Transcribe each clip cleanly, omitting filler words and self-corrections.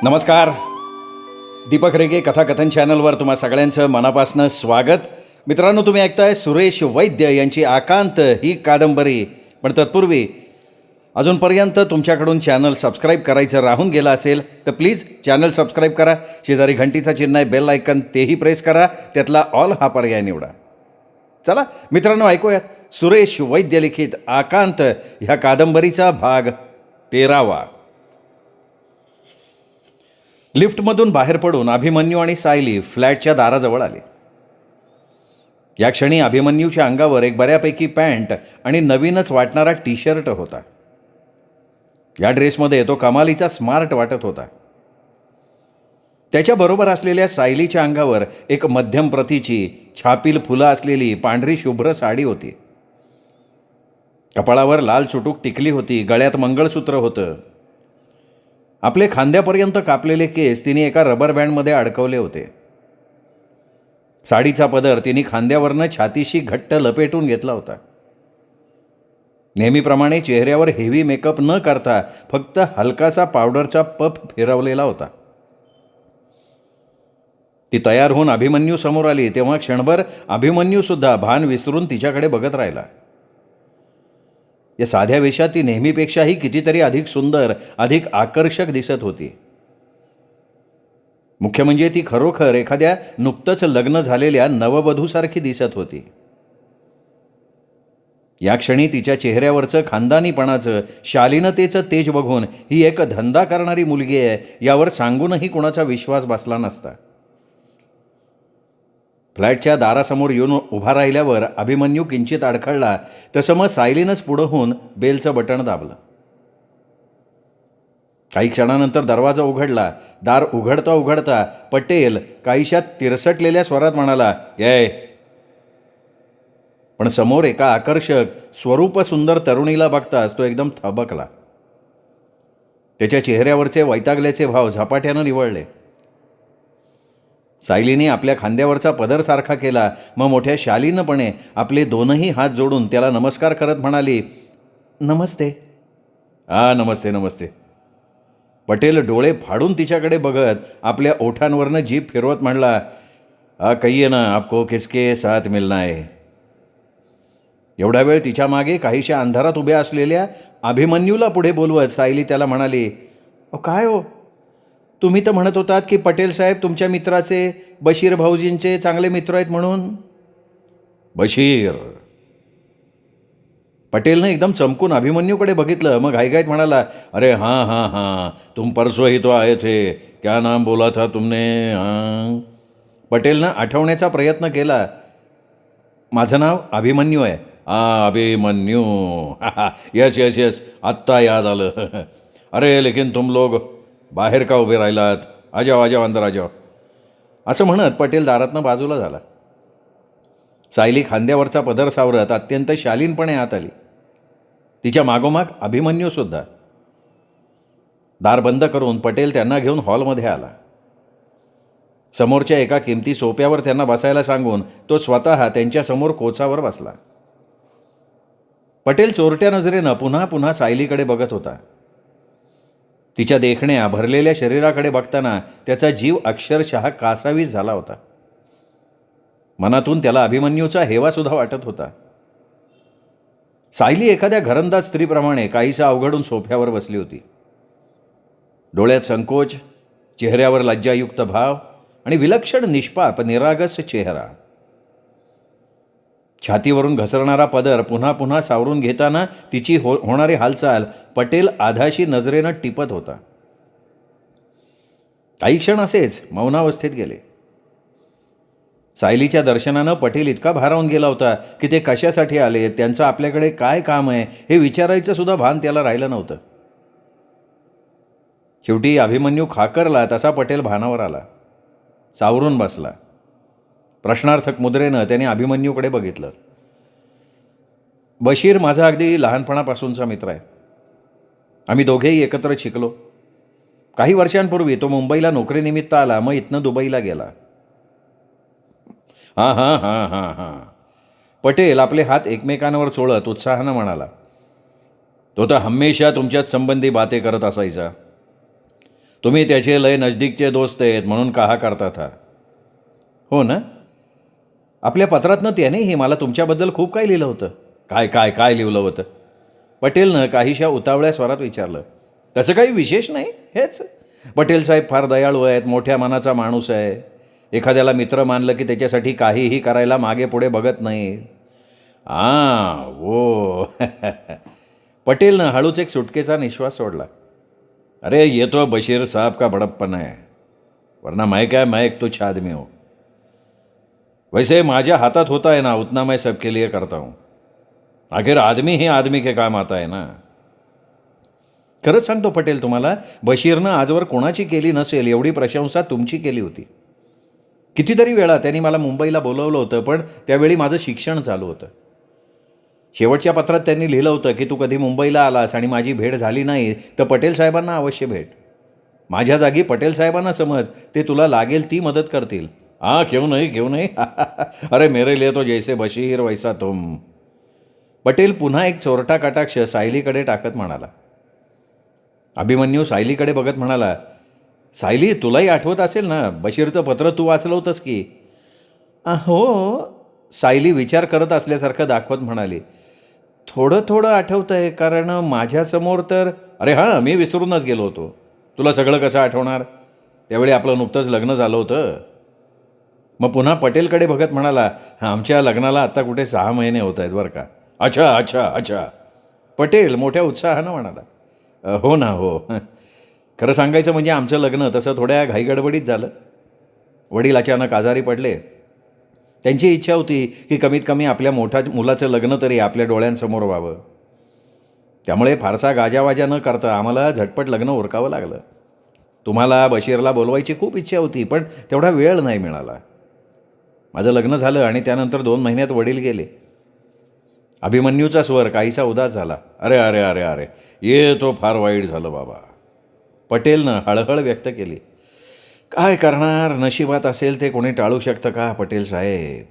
नमस्कार. दीपक रेगे कथाकथन चॅनलवर तुम्हा सगळ्यांचं मनापासून स्वागत. मित्रांनो, तुम्ही ऐकताय सुरेश वैद्य यांची आकांत ही कादंबरी. पण तत्पूर्वी अजूनपर्यंत तुमच्याकडून चॅनल सबस्क्राईब करायचं राहून गेलं असेल तर प्लीज चॅनल सबस्क्राईब करा. शेजारी घंटीचा चिन्ह आहे, बेल आयकन, तेही प्रेस करा. त्यातला ऑल हा पर्याय निवडा. चला मित्रांनो, ऐकूयात सुरेश वैद्य लिखित आकांत ह्या कादंबरीचा भाग 13. लिफ्टमधून बाहेर पडून अभिमन्यू आणि सायली फ्लॅटच्या दाराजवळ आले. या क्षणी अभिमन्यूच्या अंगावर एक बऱ्यापैकी पॅन्ट आणि नवीनच वाटणारा टी शर्ट होता. या ड्रेसमध्ये तो कमालीचा स्मार्ट वाटत होता. त्याच्याबरोबर असलेल्या सायलीच्या अंगावर एक मध्यम प्रतीची छापील फुलं असलेली पांढरी शुभ्र साडी होती. कपाळावर लाल चुटूक टिकली होती. गळ्यात मंगळसूत्र होतं. आपले खांद्यापर्यंत कापलेले केस तिने एका रबर बँडमध्ये अडकवले होते. साडीचा पदर तिने खांद्यावरनं छातीशी घट्ट लपेटून घेतला होता. नेहमीप्रमाणे चेहऱ्यावर हेवी मेकअप न करता फक्त हलकासा पावडरचा पफ फिरवलेला होता. ती तयार होऊन अभिमन्यू समोर आली तेव्हा क्षणभर अभिमन्यूसुद्धा भान विसरून तिच्याकडे बघत राहिला. या साध्या वेशात ती नेहमीपेक्षाही कितीतरी अधिक सुंदर, अधिक आकर्षक दिसत होती. मुख्य म्हणजे ती खरोखर एखाद्या नुकतंच लग्न झालेल्या नववधूसारखी दिसत होती. या क्षणी तिच्या चेहऱ्यावरचं खानदानीपणाचं, शालीनतेचं तेज बघून ही एक धंदा करणारी मुलगी आहे यावर सांगूनही कुणाचा विश्वास बसला नसता. फ्लॅटच्या दारासमोर येऊन उभा राहिल्यावर अभिमन्यू किंचित अडखळला. तसं मग सायलीनंच पुढं होऊन बेलचं बटण दाबलं. काही क्षणानंतर दरवाजा उघडला. दार उघडता उघडता पटेल काहीशा तिरसटलेल्या स्वरात म्हणाला, "ये." पण समोर एका आकर्षक, स्वरूपसुंदर तरुणीला बघताच तो एकदम थबकला. त्याच्या चेहऱ्यावरचे वैतागल्याचे भाव झपाट्यानं निवळले. सायलीने आपल्या खांद्यावरचा पदर सारखा केला. मग मोठ्या शालीनपणे आपले दोनही हात जोडून त्याला नमस्कार करत म्हणाली, "नमस्ते." "हा, नमस्ते नमस्ते." पटेल डोळे फाडून तिच्याकडे बघत आपल्या ओठांवरनं जीभ फिरवत म्हणला, "हा, कहिये ना, आपको किसके साथ मिलना है." एवढा वेळ तिच्या मागे काहीशा अंधारात उभ्या असलेल्या अभिमन्यूला पुढे बोलवत सायली त्याला म्हणाली, काय हो, तुम्ही तर म्हणत होतात की पटेल साहेब तुमच्या मित्राचे, बशीर भाऊजींचे चांगले मित्र आहेत म्हणून." "बशीर?" पटेलने एकदम चमकून अभिमन्यूकडे बघितलं. मग घाईघाईत म्हणाला, "अरे हां हां हां, तुम परसों ही तो आए थे, क्या नाम बोला था तुमने?" हां. पटेलनं आठवण्याचा प्रयत्न केला. "माझं नाव अभिमन्यू आहे." "हां, अभिमन्यू. यस यस यस, आत्ता याद आलं. अरे लेकिन तुम लोग बाहेर का उभे राहिलात? आ जाओ, आ जाओ, अंदर आ जाओ." असं म्हणत पटेल दारातनं बाजूला झाला. सायली खांद्यावरचा पदर सावरत अत्यंत शालीनपणे आत आली. तिच्या मागोमाग अभिमन्यूसुद्धा. दार बंद करून पटेल त्यांना घेऊन हॉलमध्ये आला. समोरच्या एका किमती सोप्यावर त्यांना बसायला सांगून तो स्वतः त्यांच्यासमोर कोचावर बसला. पटेल चोरट्या नजरेनं पुन्हा पुन्हा सायलीकडे बघत होता. तिच्या देखण्या भरलेल्या शरीराकडे बघताना त्याचा जीव अक्षरशः कासावीस झाला होता. मनातून त्याला अभिमन्यूचा हेवासुद्धा वाटत होता. सायली एखाद्या घरंदाज स्त्रीप्रमाणे काहीसा अवघडून सोफ्यावर बसली होती. डोळ्यात संकोच, चेहऱ्यावर लज्जायुक्त भाव आणि विलक्षण निष्पाप निरागस चेहरा. छातीवरून घसरणारा पदर पुन्हा पुन्हा सावरून घेताना तिची होणारी हालचाल पटेल आधाशी नजरेनं टिपत होता. काही क्षण असेच मौनावस्थेत गेले. सायलीच्या दर्शनानं पटेल इतका भारावून गेला होता की ते कशासाठी आले, त्यांचं आपल्याकडे काय काम आहे हे विचारायचं सुद्धा भान त्याला राहिलं नव्हतं. शेवटी अभिमन्यू खाकरला तसा पटेल भानावर आला. सावरून बसला. प्रश्नार्थक मुद्रेनं त्याने अभिमन्यूकडे बघितलं. "बशीर माझा अगदी लहानपणापासूनचा मित्र आहे. आम्ही दोघेही एकत्र शिकलो. काही वर्षांपूर्वी तो मुंबईला नोकरीनिमित्त आला, मग इथनं दुबईला गेला." "हां हां हां हां हां." पटेल आपले हात एकमेकांवर चोळत उत्साहानं म्हणाला, "तो तर हमेशा तुमच्याच संबंधी बाते करत असायचा. तुम्ही त्याचे लय नजदीकचे दोस्त आहेत म्हणून कहा करता था. हो ना. आपल्या पत्रातनं त्यानेही मला तुमच्याबद्दल खूप काही लिहिलं होतं. काय काय काय लिहिलं होतं? पटेलनं काहीशा उतावळ्या स्वरात विचारलं. तसं काही विशेष नाही, हेच. पटेल साहेब फार दयाळू आहेत, मोठ्या मनाचा माणूस आहे. एखाद्याला मित्र मानलं की त्याच्यासाठी काहीही करायला मागे पुढे बघत नाही. वो. पटेलनं हळूच एक सुटकेचा निश्वास सोडला. अरे ये तो बशीर साहब का बड़प्पन है, वरना मैं एक तुच्छ आदमी हूँ. वैसे माझ्या हातात होता है ना उतना मैं सबके लिए करता हूँ. आखिर आदमी ही आदमी के काम आता है ना. खरंच सांगतो पटेल तुम्हाला, बशीरनं आजवर कोणाची केली नसेल एवढी प्रशंसा तुमची केली होती. कितीतरी वेळा त्यांनी मला मुंबईला बोलवलं होतं, पण त्यावेळी माझं शिक्षण चालू होतं. शेवटच्या पत्रात त्यांनी लिहिलं होतं की तू कधी मुंबईला आलास आणि माझी भेट झाली नाही तर पटेल साहेबांना अवश्य भेट. माझ्या जागी पटेल साहेबांना समज, ते तुला लागेल ती मदत करतील. क्यों नहीं. अरे मेरे लिए तो जैसे बशीर वैसा तुम. पटेल पुन्हा एक चोरटा कटाक्ष सायलीकडे टाकत म्हणाला. अभिमन्यू सायलीकडे बघत म्हणाला, सायली तुलाही आठवत असेल ना, बशीरचं पत्र तू वाचलं होतंस की. हो. सायली विचार करत असल्यासारखं दाखवत म्हणाली. थोडं थोडं आठवतं आहे, कारण माझ्यासमोर तर. अरे हां, मी विसरूनच गेलो होतो. तुला सगळं कसं आठवणार, त्यावेळी आपलं नुकतंच लग्न झालं होतं. मग पुन्हा पटेलकडे बघत म्हणाला, आमच्या लग्नाला आत्ता कुठे 6 महिने होत आहेत बरं का. अच्छा. पटेल मोठ्या उत्साहानं म्हणाला. हो ना हो. खरं सांगायचं म्हणजे आमचं लग्न तसं थोड्या घाईगडबडीत झालं. वडील अचानक आजारी पडले. त्यांची इच्छा होती की कमीत कमी आपल्या मोठ्या मुलाचं लग्न तरी आपल्या डोळ्यांसमोर व्हावं. त्यामुळे फारसा गाजावाजा न करता आम्हाला झटपट लग्न उरकावं लागलं. तुम्हाला बशीरला बोलवायची खूप इच्छा होती, पण तेवढा वेळ नाही मिळाला. माझं लग्न झालं आणि त्यानंतर 2 महिन्यात वडील गेले. अभिमन्यूचा स्वर काहीसा उदास झाला. अरे ये तो फार वाईट झालं बाबा. पटेलनं हळहळ व्यक्त केली. काय करणार, नशिबात असेल ते कोणी टाळू शकतं का पटेल साहेब.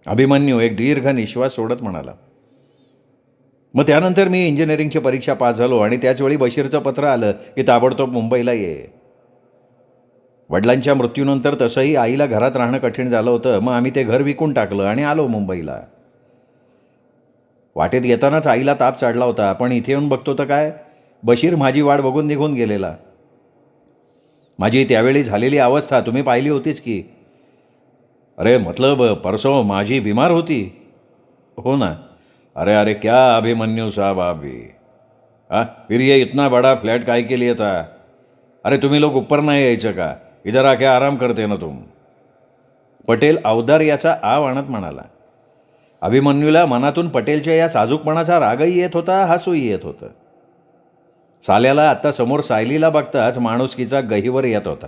अभिमन्यू एक दीर्घ निश्वास सोडत म्हणाला. मग त्यानंतर मी इंजिनिअरिंगची परीक्षा पास झालो आणि त्याचवेळी बशीरचं पत्र आलं की ताबडतोब मुंबईला ये. वडिलांच्या मृत्यूनंतर तसंही आईला घरात राहणं कठीण झालं होतं. मग आम्ही ते घर विकून टाकलं आणि आलो मुंबईला. वाटेत येतानाच आईला ताप चढला होता, पण इथे येऊन बघतो तर काय, बशीर माझी वाट बघून निघून गेलेला. माझी त्यावेळी झालेली अवस्था तुम्ही पाहिली होतीच की. अरे मतलब परसों माझी बीमार होती. हो ना. अरे क्या अभिमन्यू साहब अभी. फिर ये इतना बड़ा फ्लैट काय के लिए था. अरे तुम्ही लोग ऊपर नाही यायचं का, इधर आके आराम करते ना तुम. पटेल औदार्याचा आव आणत म्हणाला. अभिमन्यूला मनातून पटेलच्या या साजूकपणाचा रागही येत होता, हसूही येत होतं. साल्याला आत्ता समोर सायलीला बघताच माणुसकीचा गहिवर येत होता.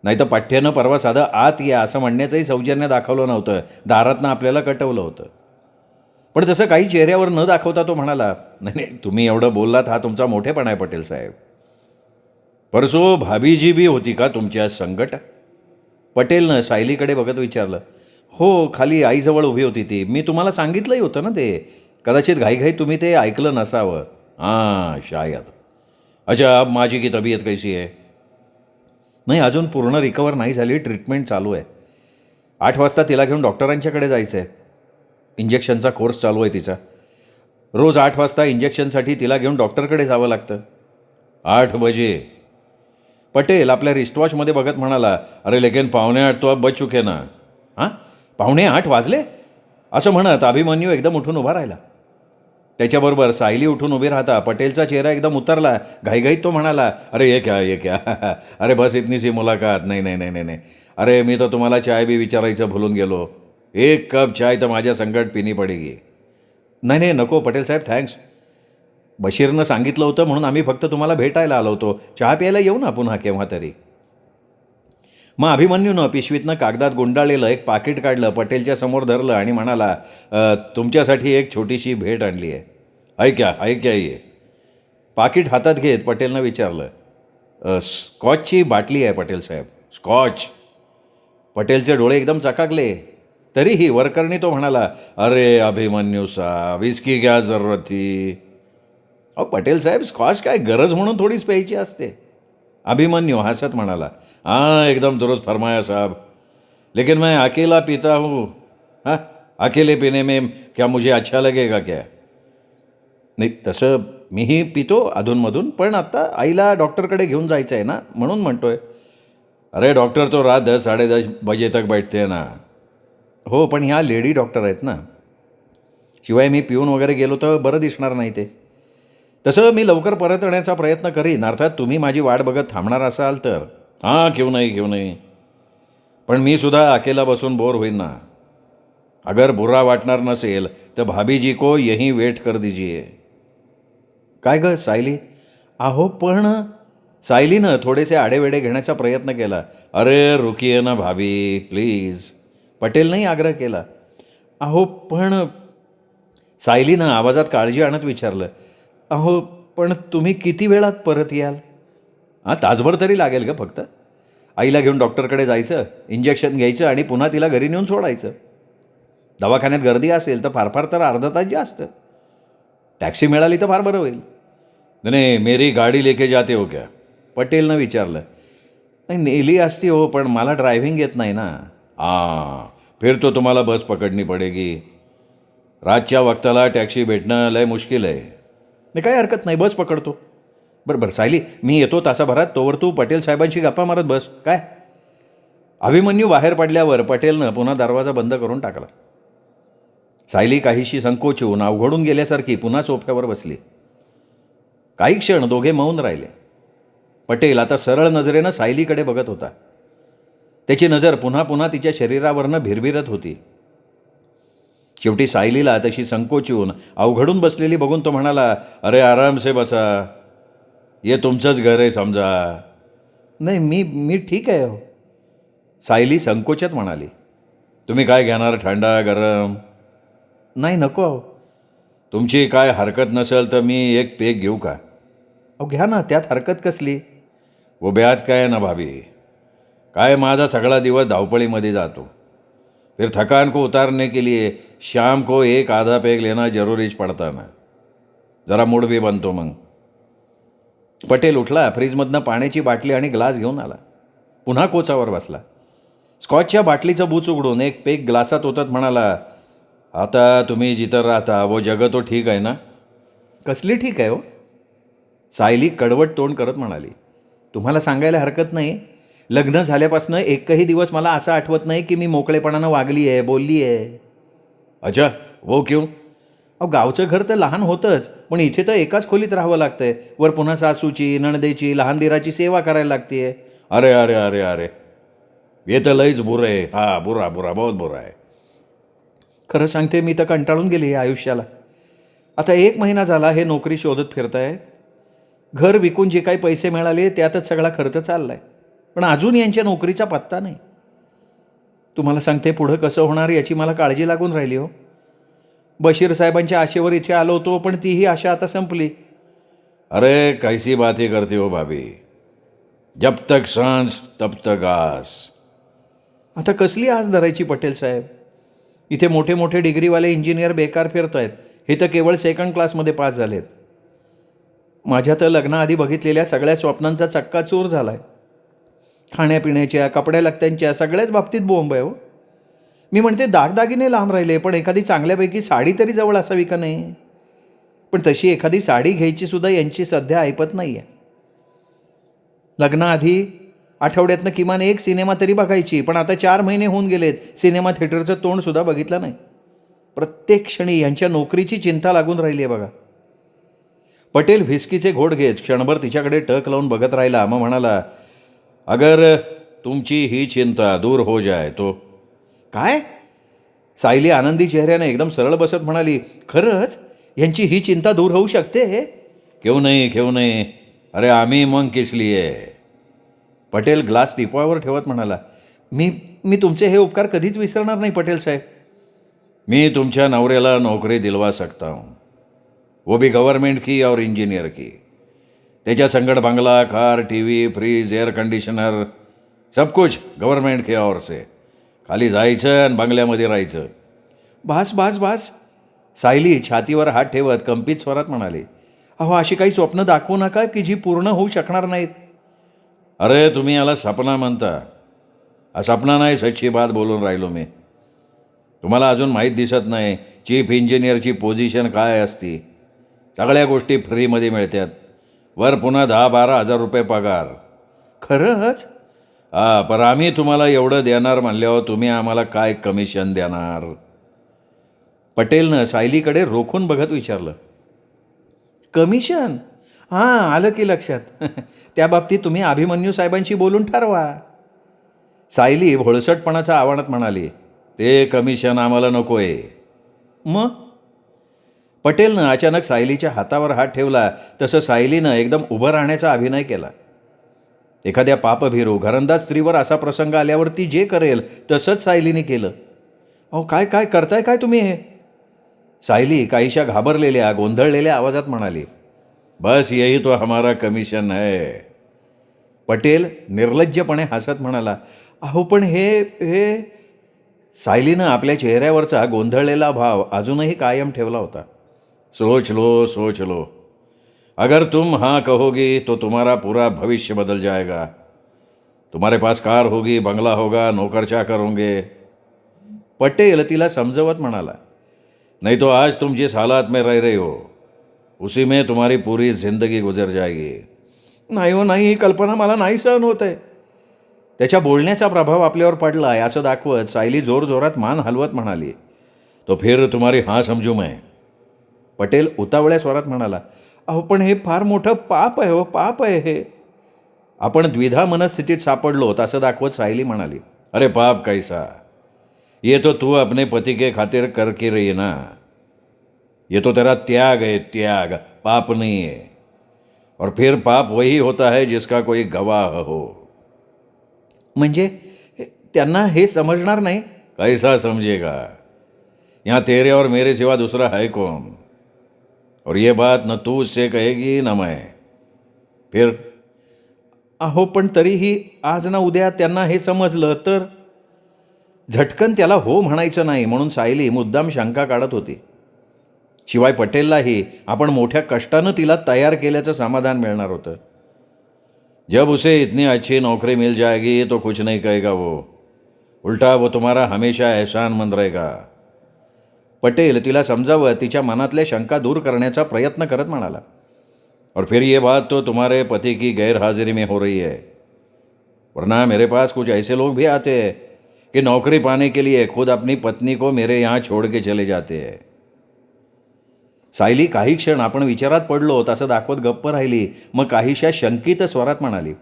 नाही तर पाठ्यानं परवा साधं आत या असं म्हणण्याचंही सौजन्य दाखवलं नव्हतं, दारातनं आपल्याला कटवलं होतं. पण तसं काही चेहऱ्यावर न दाखवता तो म्हणाला, नाही तुम्ही एवढं बोललात हा तुमचा मोठेपणा आहे पटेल साहेब. परसो भाभीजी बी होती का तुमच्या संगट. पटेलनं सायलीकडे बघत विचारलं. हो, खाली आईजवळ उभी होती ती. मी तुम्हाला सांगितलंही होतं ना ते. कदाचित घाईघाईत तुम्ही ते ऐकलं नसावं. शायद. अच्छा, अब माझी की तबीयत कैसी आहे. नाही, अजून पूर्ण रिकवर नाही झाली, ट्रीटमेंट चालू आहे. 8 वाजता तिला घेऊन डॉक्टरांच्याकडे जायचं आहे. इंजेक्शनचा कोर्स चालू आहे तिचा. रोज 8 वाजता इंजेक्शनसाठी तिला घेऊन डॉक्टरकडे जावं लागतं. 8 बजे. पटेल आपल्या रिस्टवॉचमध्ये बघत म्हणाला. अरे लेकिन 7:45 तो अब बज चुके ना. 7:45 वाजले. असं म्हणत अभिमन्यू एकदम उठून उभा राहिला. त्याच्याबरोबर सायली उठून उभी राहता पटेलचा चेहरा एकदम उतरला. घाईघाईत तो म्हणाला, अरे ये क्या. अरे बस इतनी सी मुलाकात. नाही. अरे मी तर तुम्हाला चाय बी विचारायचं भुलून गेलो. 1 कप चाय तर माझ्या संगट पिनी पडेगी. नाही नको पटेल साहेब, थँक्स. बशीरनं सांगितलं होतं म्हणून आम्ही फक्त तुम्हाला भेटायला आलो होतो. चहा प्यायला येऊ ना पुन्हा केव्हा तरी. मग अभिमन्यूनं पिशवीतनं कागदात गुंडाळलेलं एक पाकिट काढलं, पटेलच्या समोर धरलं आणि म्हणाला, तुमच्यासाठी एक छोटीशी भेट आणली आहे. ऐक्या ये. पाकिट हातात घेत पटेलनं विचारलं. स्कॉचची बाटली आहे पटेल साहेब. स्कॉच. पटेलचे डोळे एकदम चकाकले. तरीही वरकरणी तो म्हणाला, अरे अभिमन्यू साहब, इसकी क्या जरूरत थी. पटेल साहेब, स्कॉच काय गरज म्हणून थोडीच प्यायची असते. अभिमन्यू हंसत म्हणाला, हाँ एकदम दुरुस्त फरमाया साहब, लेकिन मैं अकेला पीता हूँ. हाँ, अकेले पीने में क्या मुझे अच्छा लगेगा क्या? नाही, तसं मीही पितो अधूनमधून, पण आत्ता आईला डॉक्टरकडे घेऊन जायचं आहे ना, म्हणून म्हणतोय. अरे डॉक्टर तो रात 10 10:30 बजे तक बैठते हैं ना. हो, पण ह्या लेडी डॉक्टर आहेत ना. शिवाय मी पिऊन वगैरे गेलो तर बरं दिसणार नाही ते. तसं मी लवकर परत येण्याचा प्रयत्न करीन, अर्थात तुम्ही माझी वाट बघत थांबणार असाल तर. हां, क्यों नहीं क्यों नहीं. पण मी सुद्धा अकेला बसून बोर होईन ना. अगर बुरा वाटणार नसेल तर भाभीजी को यहीं वेट कर दीजिए. काय गं सायली? अहो पण सायलीनं थोडेसे आडेवेडे घेण्याचा प्रयत्न केला. अरे रुकिये ना भाभी प्लीज. पटेलनंही आग्रह केला. अहो पण सायलीनं आवाजात काळजी आणत विचारलं. अहो पण तुम्ही किती वेळात परत याल? हां, तासभर तरी लागेल गं फक्त. आईला घेऊन डॉक्टरकडे जायचं, इंजेक्शन घ्यायचं आणि पुन्हा तिला घरी नेऊन सोडायचं. दवाखान्यात गर्दी असेल तर फार फार तर अर्धा तास जास्त. टॅक्सी मिळाली तर फार बरं होईल. नाही, मेरी गाडी लेके जाते हो क्या? पटेलनं विचारलं. नाही, नेली असती हो, पण मला ड्रायव्हिंग येत नाही ना. हां, फिर तो तुम्हाला बस पकडणी पडेगी. रातच्या वक्ताला टॅक्सी भेटणं लय मुश्किल आहे. नाही, काही हरकत नाही, बस पकडतो. बरं बरं सायली, मी येतो तासाभरात, तोवर तू पटेल साहेबांशी गप्पा मारत बस. काय? अभिमन्यू बाहेर पडल्यावर पटेलनं पुन्हा दरवाजा बंद करून टाकला. सायली काहीशी संकोचून अवघडून गेल्यासारखी पुन्हा सोफ्यावर बसली. काही क्षण दोघे मौन राहिले. पटेल आता सरळ नजरेनं सायलीकडे बघत होता. त्याची नजर पुन्हा पुन्हा तिच्या शरीरावरनं भिरभिरत होती. शेवटी सायलीला तशी संकोचून अवघडून बसलेली बघून तो म्हणाला, अरे आराम से बसा, ये तुमचंच घर आहे समजा. नाही, मी ठीक आहे हो. सायली संकोचत म्हणाली. तुम्ही काय घेणार, थंडा गरम? नाही, नको अहो. तुमची काय हरकत नसेल तर मी एक पेग घेऊ का? अहो घ्या ना, त्यात हरकत कसली? वो ब्यात काय आहे ना भाभी, काय माझा सगळा दिवस धावपळीमध्ये जातो. फिर थकान को उतारने के लिए शाम को एक आधा पेग लेना जरूरीच पडता ना. जरा मूड भी बनतो मग. पटेल उठला, फ्रीजमधनं पाण्याची बाटली आणि ग्लास घेऊन आला. पुन्हा कोचावर बसला. स्कॉचच्या बाटलीचं बूच उघडून एक पेग ग्लासात ओतत म्हणाला, आता तुम्ही जिथं राहता वो जगह तो ठीक आहे ना? कसली ठीक आहे हो? सायली कडवट तोंड करत म्हणाली. तुम्हाला सांगायला हरकत नाही, लग्न झाल्यापासून एकही दिवस मला असं आठवत नाही की मी मोकळेपणानं वागली आहे, बोलली आहे. अच्छा, वो क्यों? अहो गावचं घर तर लहान होतंच, पण इथे तर एकाच खोलीत राहावं लागतंय. वर पुन्हा सासूची, नणदेची, लहान दिराची सेवा करायला लागते. अरे अरे अरे अरे, ये तर लईच बुरं आहे. हा, बुरा बुरा, बहुत बुरा आहे. खरं सांगते, मी तर कंटाळून गेली या आयुष्याला. आता 1 महिना झाला हे नोकरी शोधत फिरताय. घर विकून जे काही पैसे मिळाले त्यातच सगळा खर्च चालला आहे. पण अजून यांच्या नोकरीचा पत्ता नाही. तुम्हाला सांगते, पुढं कसं होणार याची मला काळजी लागून राहिली हो. बशीर साहेबांच्या आशेवर इथे आलो होतो, पण तीही आशा आता संपली. अरे कैसी बातें करती हो भाभी, जब तक सांस तब तक आस. आता कसली आस धरायची पटेल साहेब? इथे मोठे मोठे डिग्रीवाले इंजिनियर बेकार फिरत आहेत. हे तर केवळ 2nd क्लासमध्ये पास झालेत. माझ्या तर लग्नाआधी बघितलेल्या सगळ्या स्वप्नांचा चक्काचूर झाला आहे. खाण्यापिण्याच्या, कपड्या लत्त्यांच्या सगळ्याच बाबतीत बोंब आहे हो. मी म्हणते दागदागिने लांब राहिले, पण एखादी चांगल्यापैकी साडी तरी जवळ असावी का नाही? पण तशी एखादी साडी घ्यायची सुद्धा यांची सध्या ऐपत नाही आहे. लग्नाआधी आठवड्यातनं किमान एक सिनेमा तरी बघायची, पण आता 4 महिने होऊन गेलेत, सिनेमा थिएटरचं तोंडसुद्धा बघितलं नाही. प्रत्येक क्षणी यांच्या नोकरीची चिंता लागून राहिली आहे बघा. पटेल व्हिस्कीचे घोट घेत क्षणभर तिच्याकडे टक लावून बघत राहिला. मग म्हणाला, अगर तुमची ही चिंता दूर हो जाए तो. काय? सायली आनंदी चेहऱ्याने एकदम सरळ बसत म्हणाली, खरंच यांची ही चिंता दूर होऊ शकते? क्यों नहीं क्यों नहीं, अरे आम्ही मग किस लिए. पटेल ग्लास टिपॉवर ठेवत म्हणाला, मी तुमचे हे उपकार कधीच विसरणार नाही पटेल साहेब. मी तुमच्या नवऱ्याला नोकरी दिलवा सकता हूँ, वो भी गवर्नमेंट की और इंजीनियर की. त्याच्या संगड बंगला, car, TV, fridge, air conditioner, सब कुछ गवर्नमेंट के ओर से. खाली जायचं आणि बंगल्यामध्ये राहायचं. बास बास बास. सायली छातीवर हात ठेवत कंपित स्वरात म्हणाली, अहो अशी काही स्वप्न दाखवू नका की जी पूर्ण होऊ शकणार नाहीत. अरे तुम्ही याला सपना म्हणता. हा सपना नाही, सच्ची बात बोलून राहिलो मी. तुम्हाला अजून माहीत दिसत नाही चीफ इंजिनियरची पोझिशन काय असती. सगळ्या गोष्टी फ्रीमध्ये मिळतात. वर पुन्हा 10-12 हजार रुपये पगार. खरंच? पण आम्ही तुम्हाला एवढं देणार म्हणल्यावर तुम्ही आम्हाला काय कमिशन देणार? पटेलनं सायलीकडे रोखून बघत विचारलं. कमिशन? हां, आलं की लक्षात. त्या बाबतीत तुम्ही अभिमन्यू साहेबांशी बोलून ठरवा. सायली भोळसटपणाच्या आव्हानात म्हणाली, ते कमिशन आम्हाला नको आहे. मग? पटेलनं अचानक सायलीच्या हातावर हात ठेवला तसं सायलीनं एकदम उभं राहण्याचा अभिनय केला. एखाद्या पापभीरू घरंदाज स्त्रीवर असा प्रसंग आल्यावर ती जे करेल तसंच सायलीने केलं. अहो काय काय करताय काय तुम्ही हे? सायली काहीशा घाबरलेल्या गोंधळलेल्या आवाजात म्हणाली, बस यही तो हमारा कमिशन है. पटेल निर्लज्जपणे हसत म्हणाला, अहो पण हे सायलीनं आपल्या चेहऱ्यावरचा गोंधळलेला भाव अजूनही कायम ठेवला होता. सोच लो. अगर तुम हाँ कहोगी तो तुम्हारा पूरा भविष्य बदल जाएगा. तुम्हारे पास कार होगी, बंगला होगा, नौकर चाकर होंगे. पटेल तिला समजवत म्हणाला, नहीं तो आज तुम जिस हालात में रह रही हो उसी में तुम्हारी पूरी जिंदगी गुजर जाएगी. नाही हो नाही, ही कल्पना मला नाही सहन होत आहे. त्याच्या बोलण्याचा प्रभाव आपल्यावर पडला आहे असं दाखवत सायली जोरजोरात मान हलवत म्हणाली, तो फिर तुम्हारी हाँ समजू मैं. पटेल उतावळ्या स्वरात म्हणाला, अहो पण हे फार मोठं पाप आहे हो, पाप आहे हे. आपण द्विधा मनस्थितीत सापडलो असं दाखवत सायली म्हणाली, अरे पाप कैसा? ये तो तू अपने पति के खातिर कर के रही है ना. ये तो तेरा त्याग है, त्याग, पाप नहीं है. और फिर पाप वही होता है जिसका कोई गवाह हो. म्हणजे त्यांना हे समजणार नाही. कैसा समझेगा? यहाँ तेरे और मेरे सिवा दूसरा है कौन? और ये बात न तू उससे कहेगी न मैं. फिर? अहो पण तरीही आज ना उद्या त्यांना हे समजलं तर? झटकन त्याला हो म्हणायचं नाही म्हणून सायली मुद्दाम शंका काढत होती. शिवाय पटेललाही आपण मोठ्या कष्टानं तिला तयार केल्याचं समाधान मिळणार होतं. जब उसे इतनी अच्छी नौकरी मिल जाएगी तो कुछ नहीं कहेगा वो. उल्टा वो तुम्हारा हमेशा एहसानमंद रहेगा. पटेल तिला समजावत तिच्या मनातल्या शंका दूर करण्याचा प्रयत्न करत म्हणाला, और फिर ये बात तो तुम्हारे पति की गैरहाजिरी में हो रही है. वरना मेरे पास कुछ ऐसे लोग भी आते हैं कि नौकरी पाने के लिए खुद अपनी पत्नी को मेरे यहाँ छोड़ के चले जाते हैं. सायली काही क्षण आपण विचारात पडलो असं दाखवत गप्प राहिली. मग काहीशा शंकित स्वरात म्हणाली,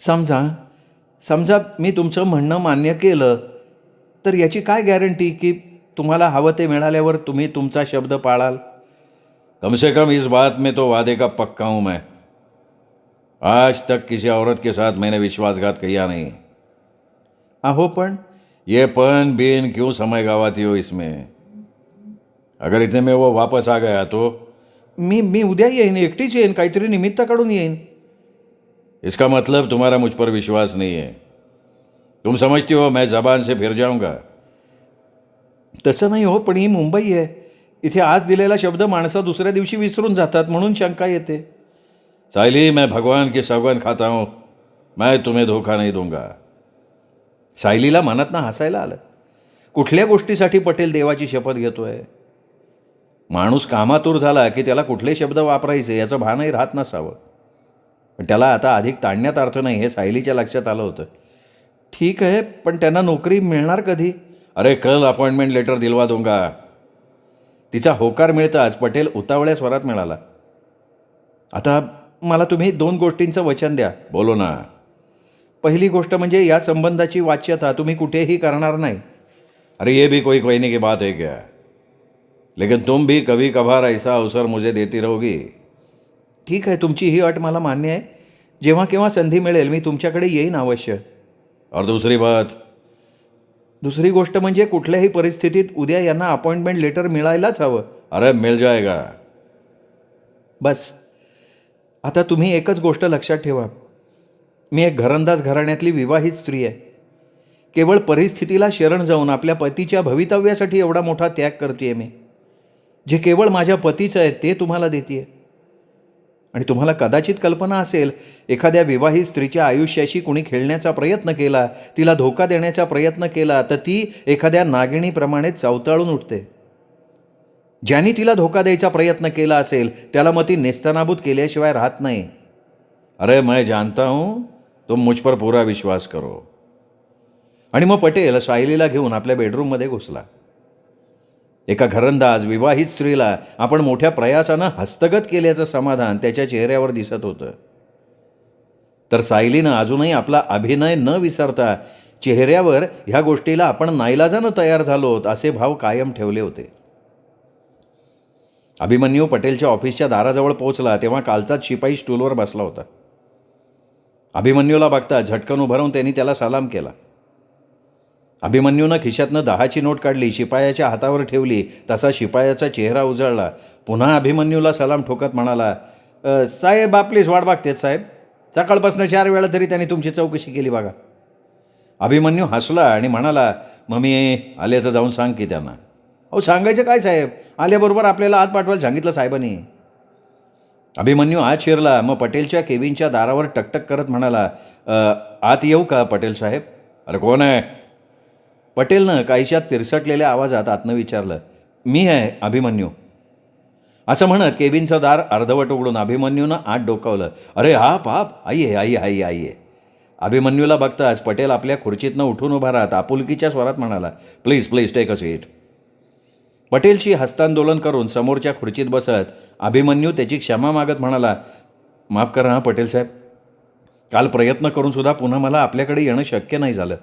समजा मी तुमचं म्हणणं मान्य केलं तर याची काय गॅरंटी की तुम्हाला हवं ते मिळाल्यावर तुम्ही तुमचा शब्द पाळाल? कम से कम इस बात में तो वादे का पक्का हूँ मैं. आज तक किसी औरत के साथ मैंने विश्वासघात किया नहीं. अहो पण ये पन बीन क्यों समय गवाती हो इसमें? अगर इतने में वो वापस आ गया तो? मी उद्या येईन, एकटीच येईन, काहीतरी निमित्त काढून येईन. इसका मतलब तुम्हारा मुझ पर विश्वास नहीं है. तुम समझती हो मैं ज़बान से फिर जाऊंगा? तसं नाही हो, पण ही मुंबई आहे. इथे आज दिलेला शब्द माणसं दुसऱ्या दिवशी विसरून जातात म्हणून शंका येते. सायली, मैं भगवान की सौगंध खाता हूँ, मैं तुम्हें धोखा नहीं दूंगा. सायलीला मनातनं हसायला आलं. कुठल्या गोष्टीसाठी पटेल देवाची शपथ घेतोय? माणूस कामातूर झाला की त्याला कुठले शब्द वापरायचे याचं भानही राहत नसावं. पण त्याला आता अधिक ताणण्यात अर्थ नाही हे सायलीच्या लक्षात आलं होतं. ठीक आहे, पण त्यांना नोकरी मिळणार कधी? अरे कल अपॉइंटमेंट लेटर दिलवा दूंगा. तिचा होकार मिळताच पटेल उतावळ्या स्वरात मिळाला, आता मला तुम्ही 2 गोष्टींचं वचन द्या. बोलो ना. पहिली गोष्ट म्हणजे या संबंधाची वाच्यता तुम्ही कुठेही करणार नाही. अरे ये भी कोई कहने की बात है क्या? लेकिन तुम भी कभी कभार ऐसा अवसर मुझे देती रहोगी. ठीक आहे, तुमची ही अट मला मान्य आहे. जेव्हा केव्हा संधी मिळेल मी तुमच्याकडे येईन अवश्य. और दूसरी बात? दुसरी गोष्ट म्हणजे कुठल्याही परिस्थितीत उद्या यांना अपॉइंटमेंट लेटर मिळायलाच हवं. अरे मिल जाएगा. बस आता तुम्ही एकच गोष्ट लक्षात ठेवा, मी एक घरंदाज घराण्यातली विवाहित स्त्री आहे. केवळ परिस्थितीला शरण जाऊन आपल्या पतीच्या भवितव्यासाठी एवढा मोठा त्याग करते मी. जे केवळ माझ्या पतीचं आहे ते तुम्हाला देते. आणि तुम्हाला कदाचित कल्पना असेल, एखाद्या विवाहित स्त्रीच्या आयुष्याशी कुणी खेळण्याचा प्रयत्न केला, तिला धोका देण्याचा प्रयत्न केला, तर ती एखाद्या नागिणीप्रमाणे चवताळून उठते. ज्यांनी तिला धोका द्यायचा प्रयत्न केला असेल त्याला मग ती नेस्तनाबूत केल्याशिवाय राहत नाही. अरे मैं जानता हूं, तुम मुझ पर पूरा विश्वास करो. आणि मग पटेल सायलीला घेऊन आपल्या बेडरूममध्ये घुसला. एका घरंदाज विवाहित स्त्रीला आपण मोठ्या प्रयासानं हस्तगत केल्याचं समाधान त्याच्या चेहऱ्यावर दिसत होतं. तर सायलीनं अजूनही आपला अभिनय न विसरता चेहऱ्यावर ह्या गोष्टीला आपण नाईलाजानं तयार झालोत असे भाव कायम ठेवले होते. अभिमन्यू पटेलच्या ऑफिसच्या दाराजवळ पोहोचला तेव्हा कालचाच शिपाई स्टूलवर बसला होता. अभिमन्यूला बघता झटकन उभं राहून त्यांनी त्याला सलाम केला. अभिमन्यूनं खिशातनं 10ची नोट काढली, शिपायाच्या हातावर ठेवली. तसा शिपायाचा चेहरा उजळला. पुन्हा अभिमन्यूला सलाम ठोकत म्हणाला, साहेब आपलीच वाट बघतेत साहेब. सकाळपासून 4 वेळा तरी त्यांनी तुमची चौकशी केली बघा. अभिमन्यू हसला आणि म्हणाला, मग मी आल्याचं जाऊन सांग की त्यांना. अहो सांगायचं काय साहेब, आल्याबरोबर आपल्याला आत पाठवायला सांगितलं साहेबांनी. अभिमन्यू आत शिरला. मग पटेलच्या केबिनच्या दारावर टकटक करत म्हणाला, आत येऊ का पटेल साहेब? अरे कोण आहे? पटेलनं काहीशा तिरसटलेल्या आवाजात आतनं विचारलं. मी आहे अभिमन्यू. असं म्हणत केबिनचं दार अर्धवट उघडून अभिमन्यूनं आत डोकावलं. अरे हा पाप, आई आहे. अभिमन्यूला बघताच पटेल आपल्या खुर्चीतनं उठून उभा राहत आपुलकीच्या स्वरात म्हणाला, प्लीज टेक अ सीट. पटेलशी हस्तांदोलन करून समोरच्या खुर्चीत बसत अभिमन्यू त्याची क्षमा मागत म्हणाला, माफ करा हां पटेल साहेब. काल प्रयत्न करूनसुद्धा पुन्हा मला आपल्याकडे येणं शक्य नाही झालं.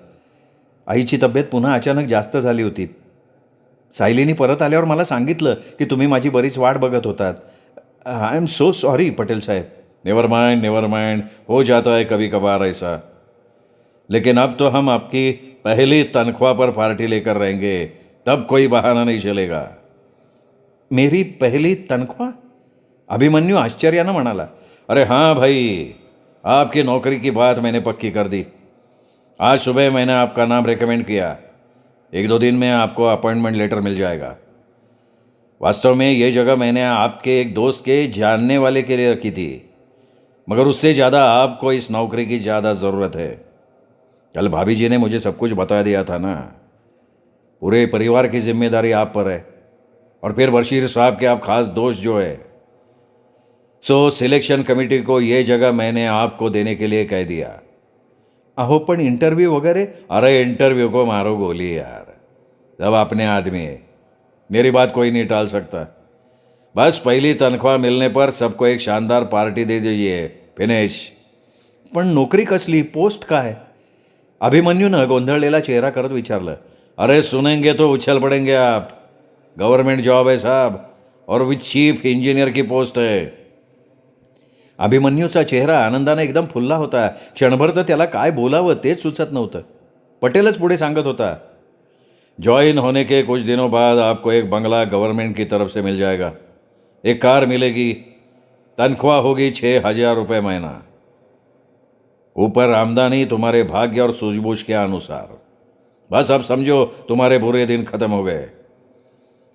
आईची तब्येत पुन्हा अचानक जास्त झाली होती. सायलीनी परत आल्यावर मला सांगितलं की तुम्ही माझी बरीच वाट बघत होतात. I am so sorry Patel साहेब. नेवर माइंड, हो जाता है कभी कभार ऐसा. लेकिन अब तो हम आपकी पहली तनख्वाह पर पार्टी लेकर रहेंगे, तब कोई बहाना नहीं चलेगा. मेरी पहली तनख्वाह? अभिमन्यू आश्चर्यानं म्हणाला. अरे हाँ भाई, आपकी नौकरी की बात मैंने पक्की कर दी. आज सुबह मैंने आपका नाम रेकमेंड किया. 1-2 दिन में आपको अपॉइंटमेंट लेटर मिल जाएगा. वास्तव में ये जगह मैंने आपके एक दोस्त के जानने वाले के लिए रखी थी, मगर उससे ज़्यादा आपको इस नौकरी की ज़्यादा ज़रूरत है. कल भाभी जी ने मुझे सब कुछ बता दिया था ना. पूरे परिवार की जिम्मेदारी आप पर है, और फिर बशीर साहब के आप खास दोस्त जो है. सो सिलेक्शन कमेटी को ये जगह मैंने आपको देने के लिए कह दिया. अहो पण इंटरव्यू वगैरह? अरे इंटरव्यू को मारो गोली यार, सब अपने आदमी है. मेरी बात कोई नहीं टाल सकता. बस पहली तनख्वाह मिलने पर सबको एक शानदार पार्टी दे दीजिए. फिनिश. पण नोकरी कसली, पोस्ट काय? अभिमन्यूनं गोंधळलेला चेहरा करत विचारलं. अरे सुनेंगे तो उछल पड़ेंगे आप. गवर्नमेंट जॉब है साहब, और विथ चीफ इंजीनियर की पोस्ट है. अभिमन्यूचा चेहरा आनंदाने एकदम फुलला होता. क्षणभर तर त्याला काय बोलावं तेच सुचत नव्हतं. पटेलच पुढे सांगत होता, ज्वाइन होने के कुछ दिनों बाद आपको एक बंगला गवर्नमेंट की तरफ से मिल जाएगा. एक कार मिलेगी. तनख्वाह होगी 6,000 रुपये महीना. ऊपर आमदनी तुम्हारे भाग्य और सूझबूझ के अनुसार. बस अब समझो तुम्हारे बुरे दिन खत्म हो गए.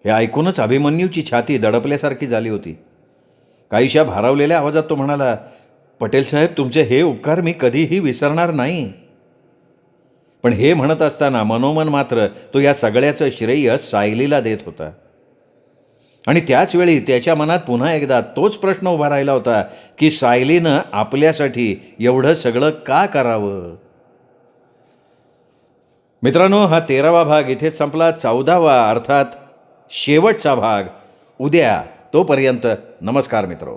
हे ऐकूनच अभिमन्यूची छाती दडपल्यासारखी झाली होती. काहीशा भारावलेल्या आवाजात तो म्हणाला, पटेल साहेब तुमचे हे उपकार मी कधीही विसरणार नाही. पण हे म्हणत असताना मनोमन मात्र तो या सगळ्याचं श्रेय सायलीला देत होता. आणि त्याच वेळी त्याच्या मनात पुन्हा एकदा तोच प्रश्न उभा राहिला होता की सायलीनं आपल्यासाठी एवढं सगळं का करावं. मित्रांनो, हा 13वा भाग इथेच संपला. 14वा अर्थात शेवटचा भाग उद्या. तोपर्यंत नमस्कार मित्रो.